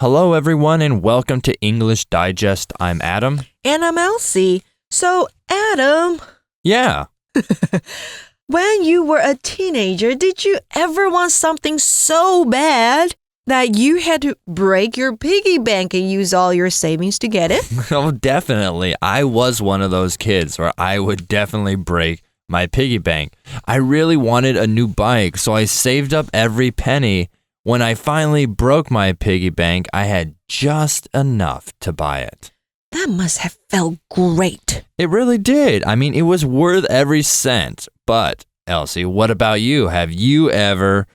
Hello, everyone, and welcome to English Digest. I'm Adam. And I'm Elsie. So, Adam. Yeah. When you were a teenager, did you ever want something so bad that you had to break your piggy bank and use all your savings to get it? Oh, definitely. I was one of those kids where I would definitely break my piggy bank. I really wanted a new bike, so I saved up every penny.When I finally broke my piggy bank, I had just enough to buy it. That must have felt great. It really did. I mean, it was worth every cent. But, Elsie, what about you? Have you ever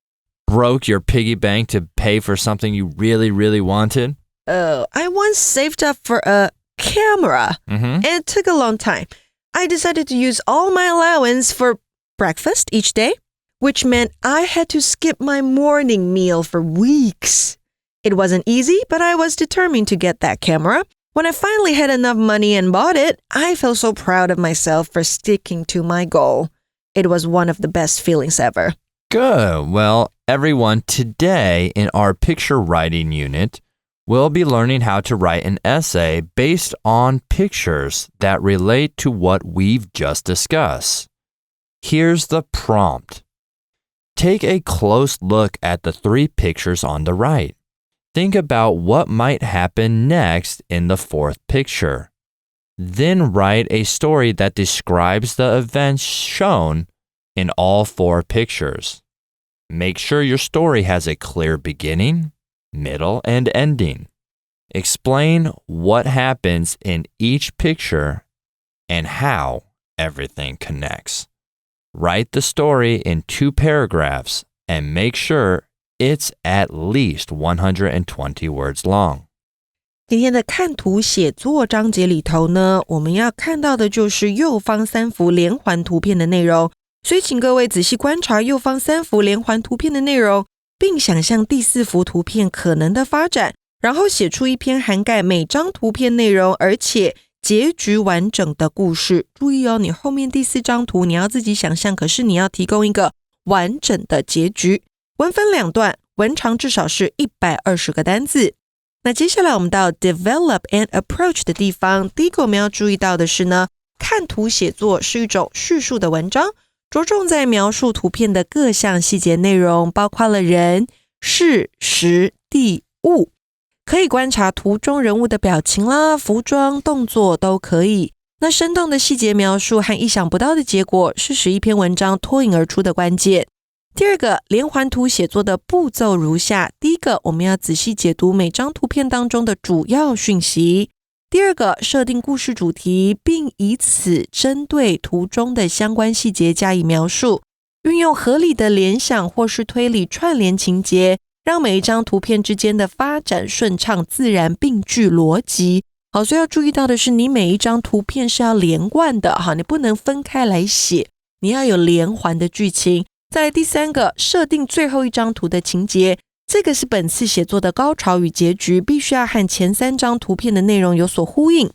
broke your piggy bank to pay for something you really, really wanted? Oh, I once saved up for a camera. And it took a long time. I decided to use all my allowance for breakfast each day.Which meant I had to skip my morning meal for weeks. It wasn't easy, but I was determined to get that camera. When I finally had enough money and bought it, I felt so proud of myself for sticking to my goal. It was one of the best feelings ever. Good. Well, everyone, today in our picture writing unit, we'll be learning how to write an essay based on pictures that relate to what we've just discussed. Here's the prompt.Take a close look at the three pictures on the right. Think about what might happen next in the fourth picture. Then write a story that describes the events shown in all four pictures. Make sure your story has a clear beginning, middle, and ending. Explain what happens in each picture and how everything connects.Write the story in 2 paragraphs and make sure it's at least 120 words long. 今天的看图写作章节里头呢，我们要看到的就是右方3幅连环图片的内容，所以请各位仔细观察右方3幅连环图片的内容，并想象第4幅图片可能的发展，然后写出一篇涵盖每张图片内容，而且结局完整的故事。注意哦，你后面第4张图你要自己想象，可是你要提供一个完整的结局。文分2段，文长至少是120个单字。那接下来我们到 develop and approach 的地方，第一个我们要注意到的是呢，看图写作是一种叙述的文章，着重在描述图片的各项细节内容，包括了人、事、时、地、物。可以观察图中人物的表情啦、服装、动作都可以。那生动的细节描述和意想不到的结果是使一篇文章脱颖而出的关键。第二个，连环图写作的步骤如下：第一个，我们要仔细解读每张图片当中的主要讯息；第二个，设定故事主题，并以此针对图中的相关细节加以描述，运用合理的联想或是推理串联情节，让每一张图片之间的发展顺畅自然并具逻辑。好，所以要注意到的是，你每一张图片是要连贯的，好，你不能分开来写，你要有连环的剧情。再来第3个，设定最后一张图的情节，这个是本次写作的高潮与结局，必须要和前3张图片的内容有所呼应。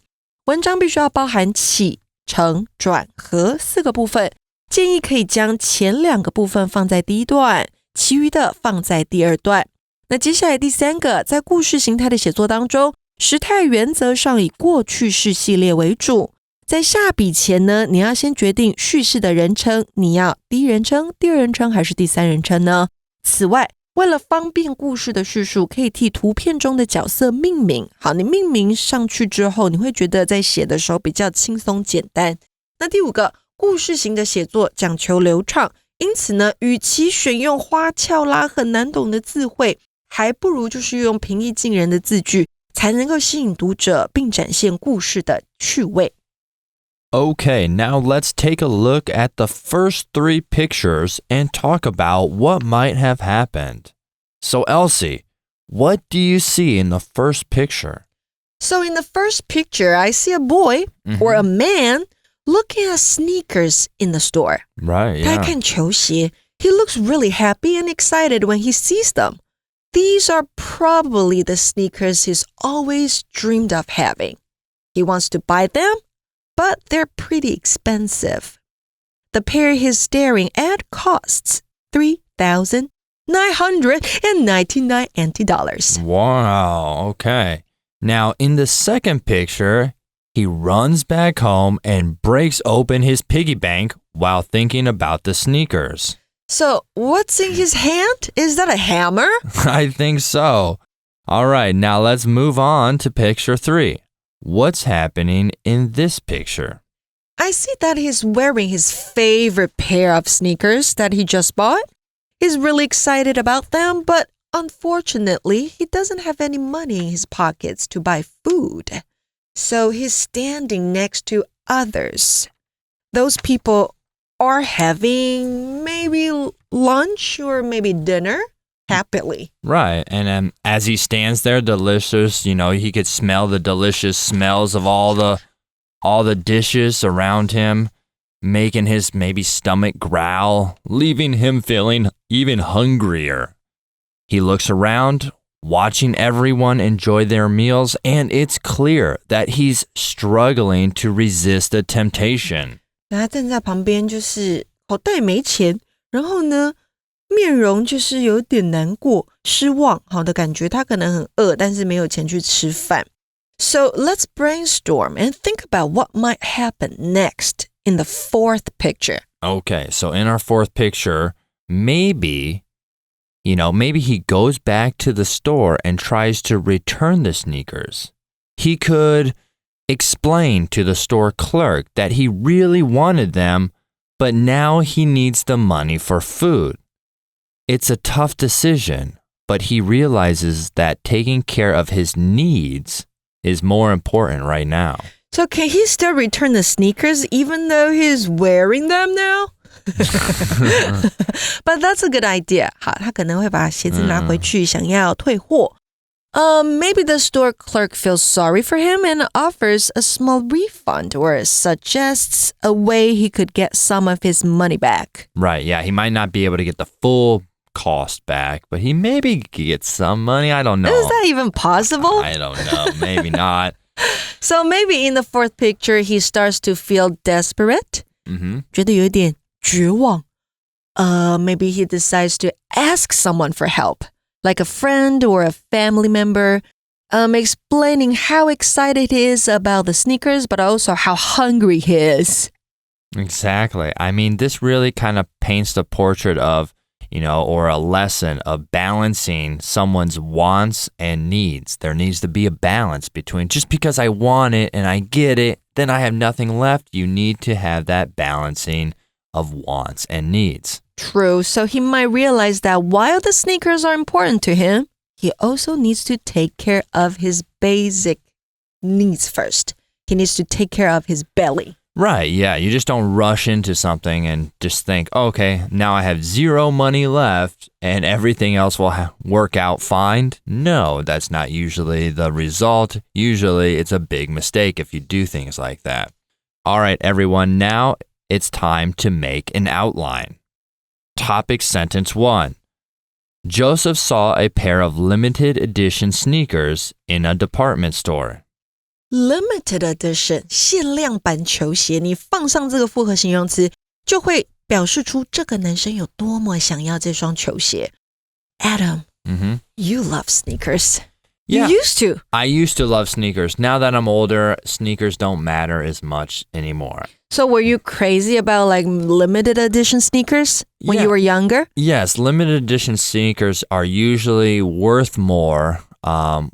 文章必须要包含起承转合4个部分，建议可以将前2个部分放在第1段，其余的放在第2段。那接下来第3个，在故事形态的写作当中，时态原则上以过去式系列为主。在下笔前呢，你要先决定叙事的人称，你要第一人称、第2人称还是第3人称呢？此外，为了方便故事的叙述，可以替图片中的角色命名。好，你命名上去之后，你会觉得在写的时候比较轻松简单。那第5个，故事型的写作讲求流畅，因此呢，与其选用花俏啦很难懂的字汇，还不如就是用平易近人的字句，才能够吸引读者并展现故事的趣味。Okay, now let's take a look at the first 3 pictures and talk about what might have happened. So, Elsie, what do you see in the first picture? So in the first picture, I see a boy or a man looking at sneakers in the store. Right, yeah. 他看球鞋. He looks really happy and excited when he sees them. These are probably the sneakers he's always dreamed of having. He wants to buy them.But they're pretty expensive. The pair he's staring at costs $3,900. $999 NT. Wow, okay. Now, in the second picture, he runs back home and breaks open his piggy bank while thinking about the sneakers. So, what's in his hand? Is that a hammer? I think so. All right, now let's move on to picture 3. What's happening in this picture? I see that he's wearing his favorite pair of sneakers that he just bought. He's really excited about them, but unfortunately, he doesn't have any money in his pockets to buy food. So he's standing next to others. Those people are having maybe lunch or maybe dinner happily. Right, and as he stands there, delicious, he could smell the delicious smells of all the dishes around him, making his maybe stomach growl, leaving him feeling even hungrier. He looks around, watching everyone enjoy their meals, and it's clear that he's struggling to resist the temptation. 他站在旁边就是口袋没钱，然后呢，面容就是有点难过、失望，好的感觉。他可能很饿，但是没有钱去吃饭。So let's brainstorm and think about what might happen next in the fourth picture. Okay, so in our fourth picture, maybe he goes back to the store and tries to return the sneakers. He could explain to the store clerk that he really wanted them, but now he needs the money for food. It's a tough decision, but he realizes that taking care of his needs is more important right now. So can he still return the sneakers even though he's wearing them now? But that's a good idea. 好，他可能会把鞋子拿回去，想要退货。Maybe the store clerk feels sorry for him and offers a small refund or suggests a way he could get some of his money back. Right, yeah, he might not be able to get the full cost back, but he maybe could get some money. I don't know. Is that even possible? I don't know. Maybe not. So maybe in the fourth picture, he starts to feel desperate. 觉得有点绝望. Maybe he decides to ask someone for help, like a friend or a family member, explaining how excited he is about the sneakers, but also how hungry he is. Exactly. I mean, this really kind of paints the portrait of, or a lesson of balancing someone's wants and needs. There needs to be a balance between just because I want it and I get it, then I have nothing left. You need to have that balancing of wants and needs. True. So he might realize that while the sneakers are important to him, he also needs to take care of his basic needs first. He needs to take care of his belly. Right, yeah. You just don't rush into something and just think, okay, now I have zero money left and everything else will work out fine. No, that's not usually the result. Usually it's a big mistake if you do things like that. All right, everyone, now it's time to make an outline. Topic sentence 1. Joseph saw a pair of limited edition sneakers in a department store. Limited edition 限量版球鞋，你放上这个复合形容词，就会表示出这个男生有多么想要这双球鞋。Adam, you love sneakers. Yeah, you used to. I used to love sneakers. Now that I'm older, sneakers don't matter as much anymore. So were you crazy about like limited edition sneakers when you were younger? Yes, limited edition sneakers are usually worth more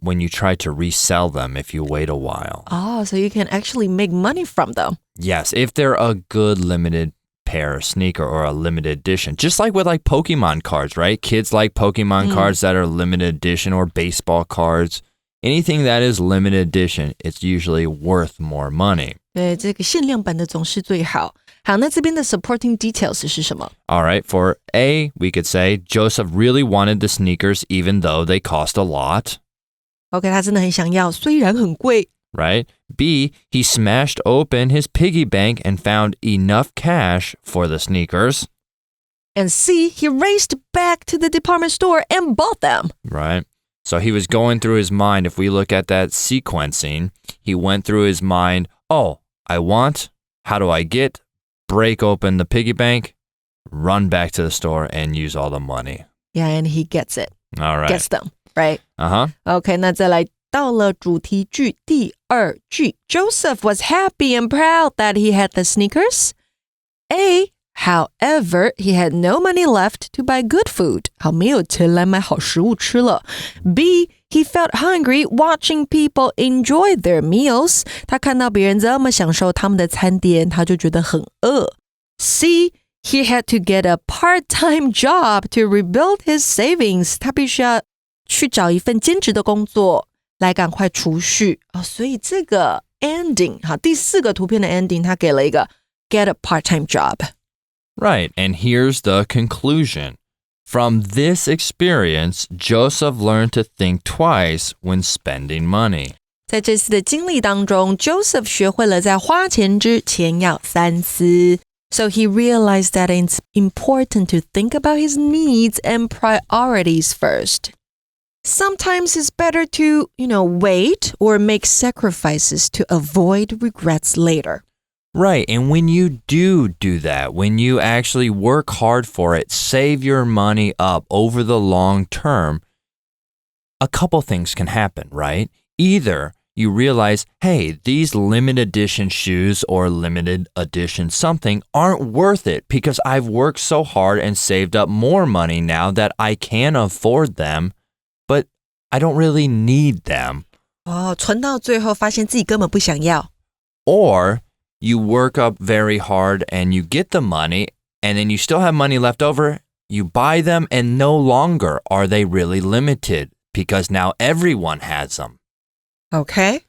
when you try to resell them if you wait a while. Oh, so you can actually make money from them. Yes, if they're a good limited pair of sneaker or a limited edition. Just like with like Pokemon cards, right? Kids like Pokemon cards that are limited edition or baseball cards. Anything that is limited edition, it's usually worth more money. 对，这个限量版的总是最好。好，那这边的 supporting details 是什么？ All right, for A, we could say Joseph really wanted the sneakers even though they cost a lot. OK, 他真的很想要，虽然很贵。Right? B, he smashed open his piggy bank and found enough cash for the sneakers. And C, he raced back to the department store and bought them. Right. So he was going through his mind. If we look at that sequencing, he went through his mind, oh, I want, how do I get, break open the piggy bank, run back to the store and use all the money. Yeah, and he gets it. All right. Gets them, right? Okay, 那再来到了主题句第二句 Joseph was happy and proud that he had the sneakers. A, however, he had no money left to buy good food. 好，没有钱来买好食物吃了。B, he felt hungry watching people enjoy their meals. 他看到别人这么享受他们的餐点，他就觉得很饿。C, he had to get a part-time job to rebuild his savings. 他必须要去找一份兼职的工作来赶快储蓄。所以这个 ending 好，第四个图片的 ending 他给了一个 get a part-time job. Right, and here's the conclusion. From this experience, Joseph learned to think twice when spending money. 在这次的经历当中 Joseph 学会了在花钱之前要三思。So he realized that it's important to think about his needs and priorities first. Sometimes it's better to, wait or make sacrifices to avoid regrets later. Right, and when you do that, when you actually work hard for it, save your money up over the long term, a couple things can happen, right? Either you realize, hey, these limited edition shoes or limited edition something aren't worth it because I've worked so hard and saved up more money now that I can afford them, but I don't really need them. 存到最后发现自己根本不想要。Or you work up very hard and you get the money and then you still have money left over. You buy them and no longer are they really limited because now everyone has them. Okay.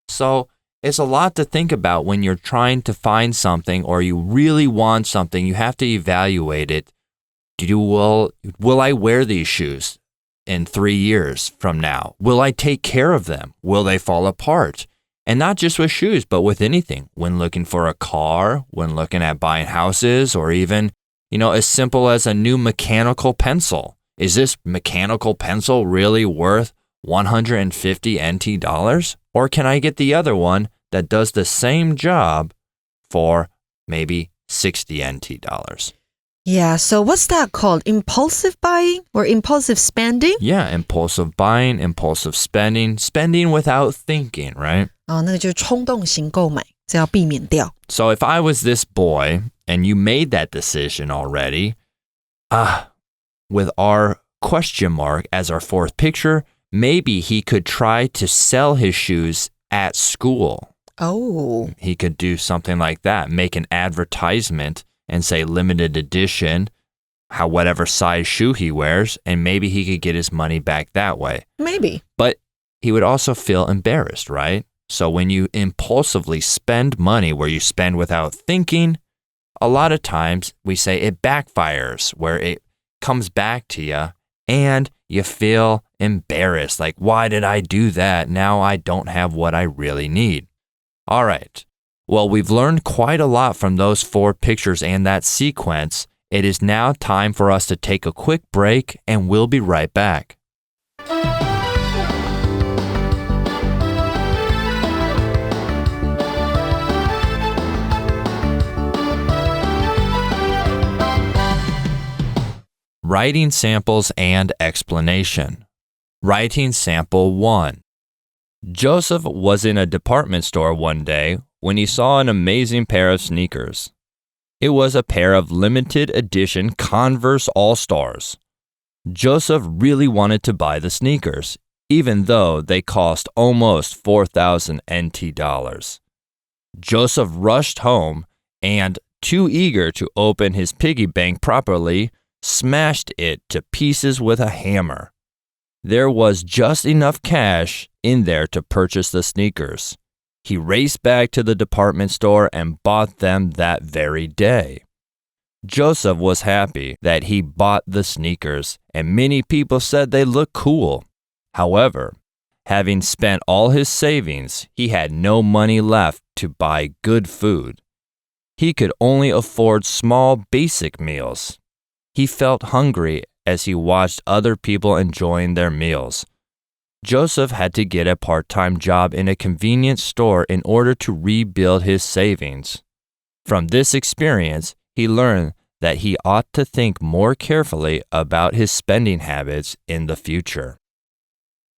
So it's a lot to think about when you're trying to find something or you really want something. You have to evaluate it. Will I wear these shoes in 3 years from now? Will I take care of them? Will they fall apart? And not just with shoes, but with anything. When looking for a car, when looking at buying houses, or even, as simple as a new mechanical pencil. Is this mechanical pencil really worth 150 NT dollars? Or can I get the other one that does the same job for maybe 60 NT dollars? Yeah, so what's that called? Impulsive buying or impulsive spending? Yeah, impulsive buying, impulsive spending without thinking, right? 那个就是冲动型购买，这要避免掉。So if I was this boy and you made that decision already, with our question mark as our fourth picture, maybe he could try to sell his shoes at school. Oh. He could do something like that, make an advertisement and say limited edition, whatever size shoe he wears, and maybe he could get his money back that way. Maybe. But he would also feel embarrassed, right? So when you impulsively spend money where you spend without thinking, a lot of times we say it backfires, where it comes back to you and you feel embarrassed. Like, why did I do that? Now I don't have what I really need. All right. Well, we've learned quite a lot from those 4 pictures and that sequence. It is now time for us to take a quick break, and we'll be right back. Writing samples and explanation. Writing sample 1. Joseph was in a department store one day when he saw an amazing pair of sneakers. It was a pair of limited edition Converse All-Stars. Joseph really wanted to buy the sneakers, even though they cost almost 4,000 NT dollars. Joseph rushed home and, too eager to open his piggy bank properly, smashed it to pieces with a hammer. There was just enough cash in there to purchase the sneakers. He raced back to the department store and bought them that very day. Joseph was happy that he bought the sneakers, and many people said they looked cool. However, having spent all his savings, he had no money left to buy good food. He could only afford small, basic meals. He felt hungry as he watched other people enjoying their meals. Joseph had to get a part-time job in a convenience store in order to rebuild his savings. From this experience, he learned that he ought to think more carefully about his spending habits in the future.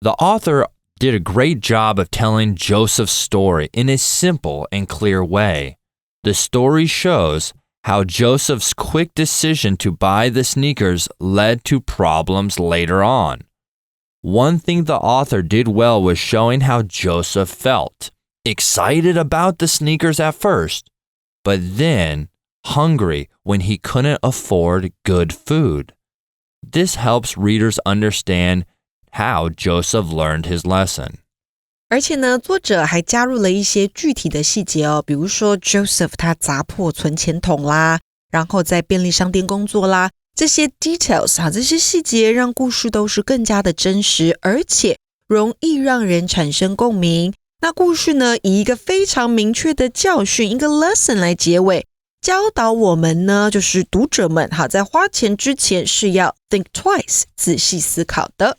The author did a great job of telling Joseph's story in a simple and clear way. The story shows how Joseph's quick decision to buy the sneakers led to problems later on. One thing the author did well was showing how Joseph felt. Excited about the sneakers at first, but then hungry when he couldn't afford good food. This helps readers understand how Joseph learned his lesson. 而且呢，作者还加入了一些具体的细节哦，比如说 Joseph 他砸破存钱筒啦，然后在便利商店工作啦，这些 details 这些细节让故事都是更加的真实，而且容易让人产生共鸣。那故事呢，以一个非常明确的教训，一个 lesson 来结尾，教导我们呢，就是读者们在花钱之前是要 think twice 仔细思考的。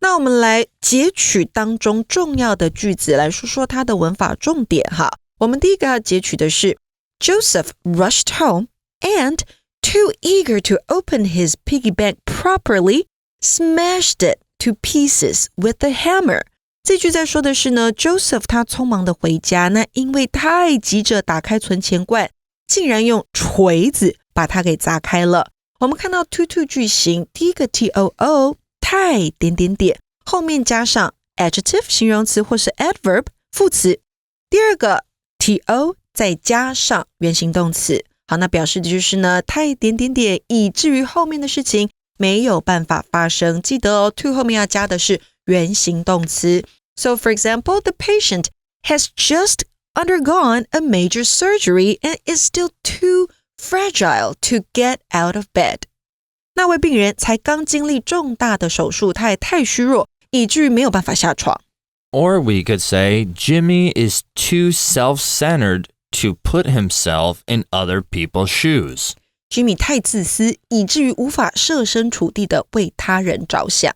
那我们来截取当中重要的句子，来说说它的文法重点哈。我们第一个要截取的是 Joseph rushed home and, too eager to open his piggy bank properly, smashed it to pieces with a hammer. 这句在说的是呢 Joseph 他匆忙的回家，那因为太急着打开存钱罐，竟然用锤子把它给砸开了。我们看到 to 句型，第一个 too太点点点，后面加上 adjective 形容词或是 adverb 副词。第二个 to 再加上原形动词，好，那表示的就是呢太点点点，以至于后面的事情没有办法发生。记得哦 to 后面要加的是原形动词。So for example, the patient has just undergone a major surgery and is still too fragile to get out of bed. 那位病人才刚经历重大的手术，他也太虚弱，以至于没有办法下床。Or we could say Jimmy is too self-centered to put himself in other people's shoes. Jimmy 太自私，以至于无法设身处地的为他人着想。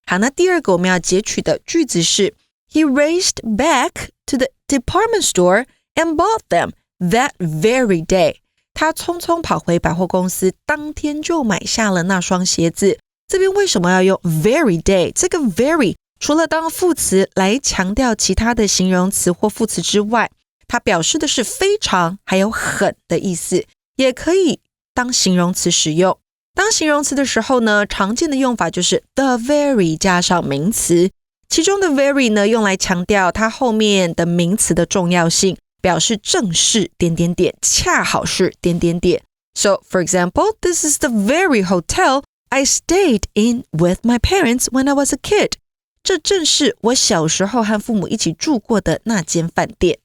好，那第二个我们要截取的句子是 He raced back to the department store and bought them that very day. 他匆匆跑回百货公司，当天就买下了那双鞋子。这边为什么要用 very day？ 这个 very 除了当副词来强调其他的形容词或副词之外，它表示的是非常还有很的意思，也可以当形容词使用。当形容词的时候呢，常见的用法就是 the very 加上名词，其中的 very 呢用来强调它后面的名词的重要性，表示正是点点点，恰好是点点点。So, for example, this is the very hotel I stayed in with my parents when I was a kid. 这正是我小时候和父母一起住过的那间饭店。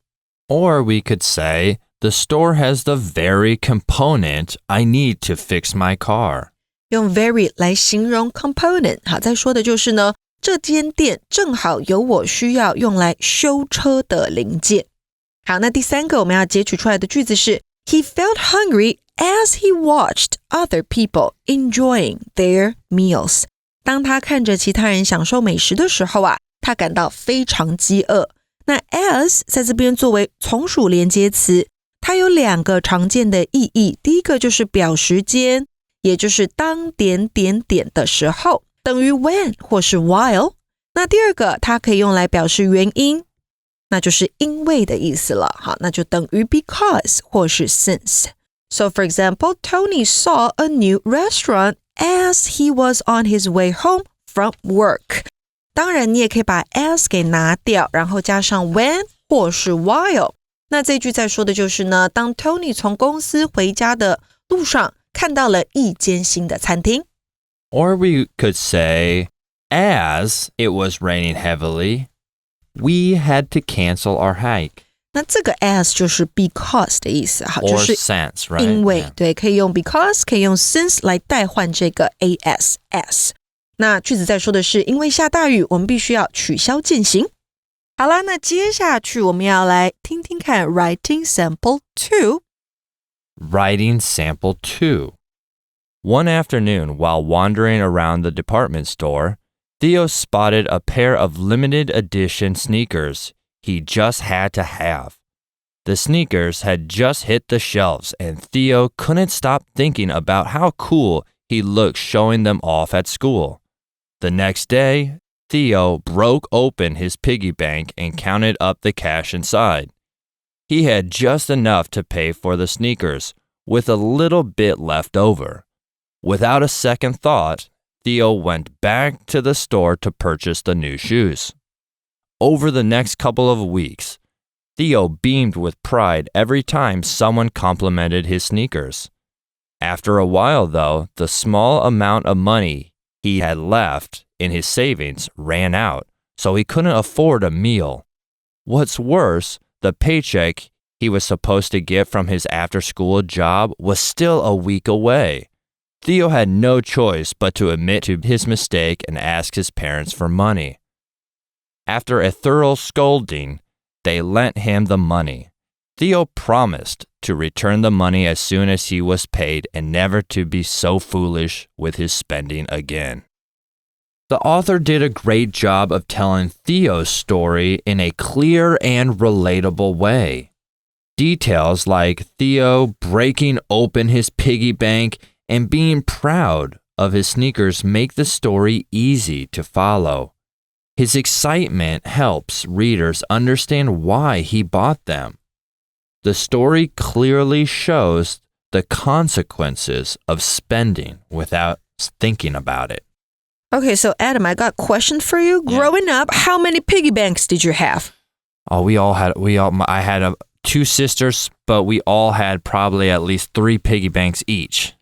Or we could say, the store has the very component I need to fix my car. 用 very 来形容 component， 好，在说的就是呢，这间店正好有我需要用来修车的零件。好，那第三个我们要截取出来的句子是 He felt hungry as he watched other people enjoying their meals. 当他看着其他人享受美食的时候啊，他感到非常饥饿。那 as 在这边作为从属连接词，它有两个常见的意义。第一个就是表时间，也就是当点点点的时候，等于 when 或是 while。那第二个它可以用来表示原因，那就是因为的意思了。好，那就等于 because 或是 since。So for example, Tony saw a new restaurant as he was on his way home from work. 当然你也可以把 as 给拿掉，然后加上 when 或是 while。那这句在说的就是呢，当 Tony 从公司回家的路上看到了一间新的餐厅。Or we could say, as it was raining heavily, we had to cancel our hike. 那这个 as 就是 because 的意思，好，就是 since, right? 因为， Yeah. 对，可以用 because， 可以用 since 来代换这个 as。那句子在说的是，因为下大雨，我们必须要取消健行。好啦，那接下去我们要来听听看 Writing Sample 2。Writing Sample 2. One afternoon, while wandering around the department store, Theo spotted a pair of limited edition sneakers he just had to have. The sneakers had just hit the shelves, and Theo couldn't stop thinking about how cool he looked showing them off at school. The next day, Theo broke open his piggy bank and counted up the cash inside. He had just enough to pay for the sneakers, with a little bit left over. Without a second thought, Theo went back to the store to purchase the new shoes. Over the next couple of weeks, Theo beamed with pride every time someone complimented his sneakers. After a while, though, the small amount of money he had left in his savings ran out, so he couldn't afford a meal. What's worse, the paycheck he was supposed to get from his after-school job was still a week away. Theo had no choice but to admit to his mistake and ask his parents for money. After a thorough scolding, they lent him the money. Theo promised to return the money as soon as he was paid and never to be so foolish with his spending again. The author did a great job of telling Theo's story in a clear and relatable way. Details like Theo breaking open his piggy bank and being proud of his sneakers make the story easy to follow. His excitement helps readers understand why he bought them. The story clearly shows the consequences of spending without thinking about it. Okay, so Adam, I got a question for you. Yeah. Growing up, how many piggy banks did you have? Oh, I had 2 sisters, but we all had probably at least 3 piggy banks each.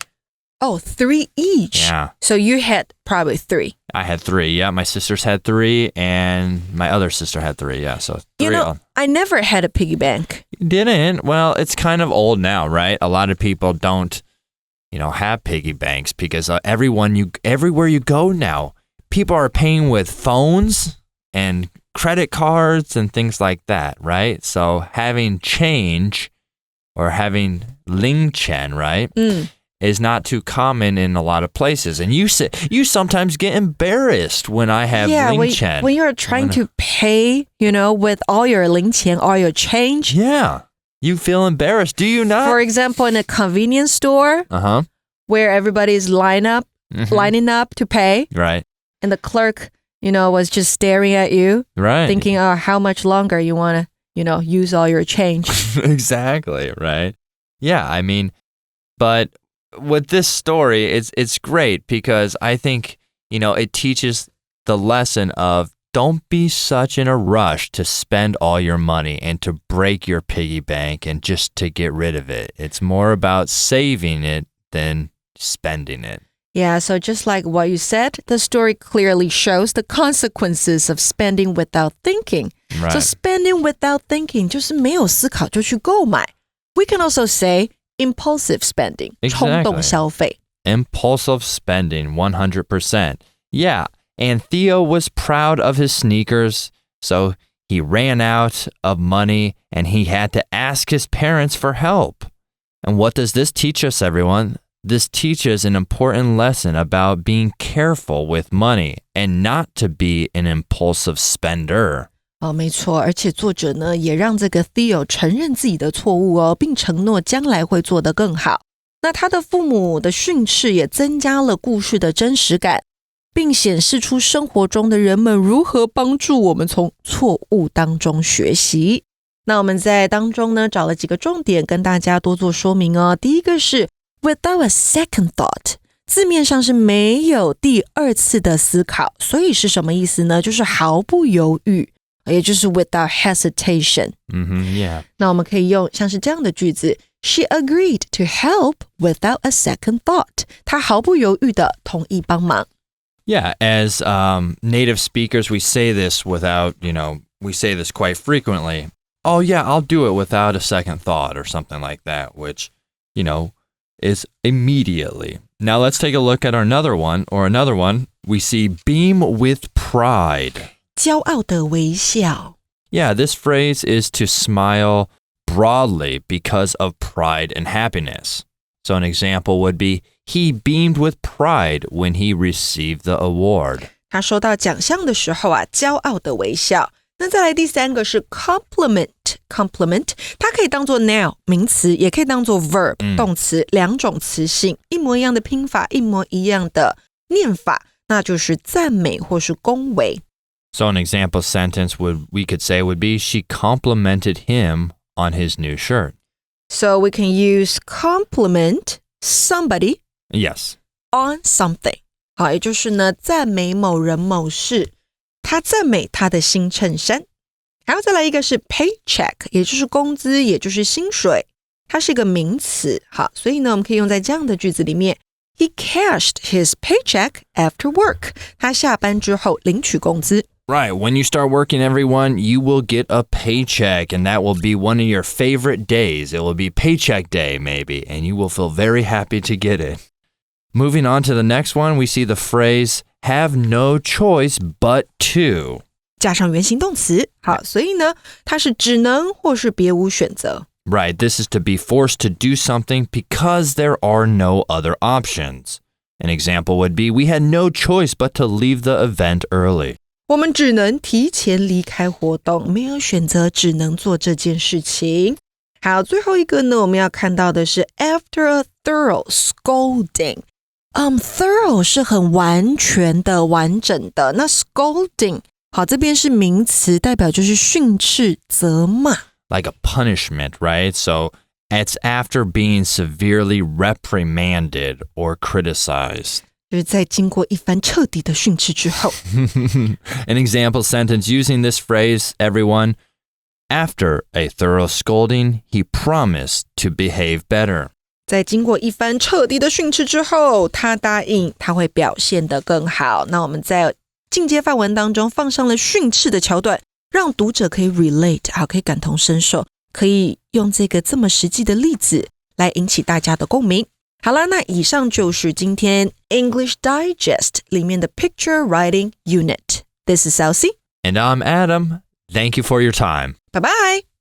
Oh, 3 each? Yeah. So you had probably 3. I had 3, yeah. My sisters had 3, and my other sister had 3, yeah. So 3. You know, I never had a piggy bank. You didn't? Well, it's kind of old now, right? A lot of people don't, have piggy banks because everywhere you go now, people are paying with phones and credit cards and things like that, right? So having change or having lingchen, right, is not too common in a lot of places. And you sometimes get embarrassed when I have lingchen. When you're trying to pay, with all your lingchen, all your change. Yeah. You feel embarrassed, do you not? For example, in a convenience store, where everybody's lining up to pay. Right. And the clerk, was just staring at you. Right. Thinking, how much longer you want to, use all your change. Exactly, right? Yeah, but with this story, it's great because I think, it teaches the lesson of don't be such in a rush to spend all your money and to break your piggy bank and just to get rid of it. It's more about saving it than spending it. Yeah, so just like what you said, the story clearly shows the consequences of spending without thinking. Right. So spending without thinking 就是没有思考就去购买. We can also say impulsive spending, 冲动消费. Impulsive spending, 100%. Yeah, and Theo was proud of his sneakers, so he ran out of money and he had to ask his parents for help. And what does this teach us, everyone? This teaches an important lesson about being careful with money and not to be an impulsive spender. 没错，而且作者呢也让这个 Theo 承认自己的错误并承诺将来会做得更好。那他的父母的训斥也增加了故事的真实感，并显示出生活中的人们如何帮助我们从错误当中学习。那我们在当中呢找了几个重点跟大家多做说明哦。第一个是 without a second thought， 字面上是没有第二次的思考，所以是什么意思呢？就是毫不犹豫，也就是 without hesitation。Yeah. 那我们可以用像是这样的句子 She agreed to help without a second thought. 她毫不犹豫的同意帮忙。Yeah, as native speakers, we say this without, we say this quite frequently. Oh, yeah, I'll do it without a second thought or something like that, which, is immediately. Now let's take a look at another one. We see beam with pride. 骄傲的微笑。Yeah, this phrase is to smile broadly because of pride and happiness. So an example would be, he beamed with pride when he received the award. 他收到奖项的时候骄傲的微笑。那再来第三个是 compliment compliment， 它可以当作 noun 名词，也可以当作 verb 动词，两种词性，一模一样的拼法，一模一样的念法，那就是赞美或是恭维。So an example sentence we could say would be, she complimented him on his new shirt. So we can use compliment somebody Yes. on something. 好，也就是呢，赞美某人某事，他赞美他的新衬衫。还有再来一个是 paycheck， 也就是工资，也就是薪水，它是一个名词。好，所以呢，我们可以用在这样的句子里面。He cashed his paycheck after work. 他下班之后领取工资。Right. When you start working, everyone, you will get a paycheck, and that will be one of your favorite days. It will be paycheck day, maybe, and you will feel very happy to get it. Moving on to the next one, we see the phrase, have no choice but to. 加上原形动词。好，所以呢，它是只能或是别无选择。Right. This is to be forced to do something because there are no other options. An example would be, we had no choice but to leave the event early. 我们只能提前离开活动，没有选择，只能做这件事情。好，最后一个呢，我们要看到的是 after a thorough scolding。thorough 是很完全的、完整的。那 scolding 好，这边是名词，代表就是训斥、责骂。Like a punishment, right? So it's after being severely reprimanded or criticized. 就是在经过一番彻底的训斥之后。An example sentence using this phrase, everyone, after a thorough scolding, he promised to behave better. 在经过一番彻底的训斥之后，他答应他会表现得更好。那我们在进阶范文当中放上了训斥的桥段，让读者可以 relate， 好，可以感同身受，可以用这个这么实际的例子来引起大家的共鸣。好啦，那以上就是今天 English Digest 里面的 Picture Writing Unit. This is Elsie. And I'm Adam. Thank you for your time. Bye-bye.